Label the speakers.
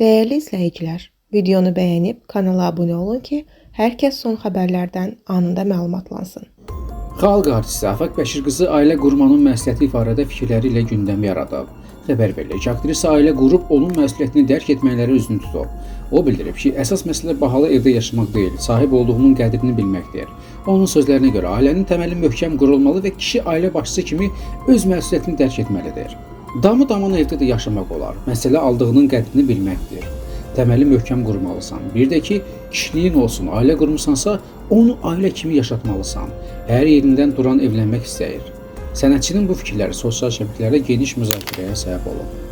Speaker 1: Değerli izləyicilər, videonu bəyənib kanala abunə olun ki, hər kəs son xəbərlərdən anında məlumatlansın.
Speaker 2: Xalq artisti Afaq Bəşirqızı ailə qurmanın məsləhəti ifarədə fikirləri ilə gündəm yaradıb. Xəbər verilir ki, aktrisa ailə qurub onun məsuliyyətini dərk etməkləri özünü tutub. O bildirib ki, əsas məsələ bahalı evdə yaşamaq deyil, sahib olduğunun qədrini bilməkdir. Onun sözlərinə görə ailənin təməli möhkəm qurulmalı və kişi ailə başçısı kimi öz məsuliyyətini dərk etməlidir. Damı daman evdə də yaşamaq olar. Məsələ aldığının qədrini bilməkdir. Təməli möhkəm qurmalısan. Bir də ki, kişiliyin olsun. Ailə qurmusansa, onu ailə kimi yaşatmalısan. Hər yerindən duran evlənmək istəyir. Sənətçinin bu fikirləri sosial şəbəkələrdə geniş müzakirəyə səbəb olub.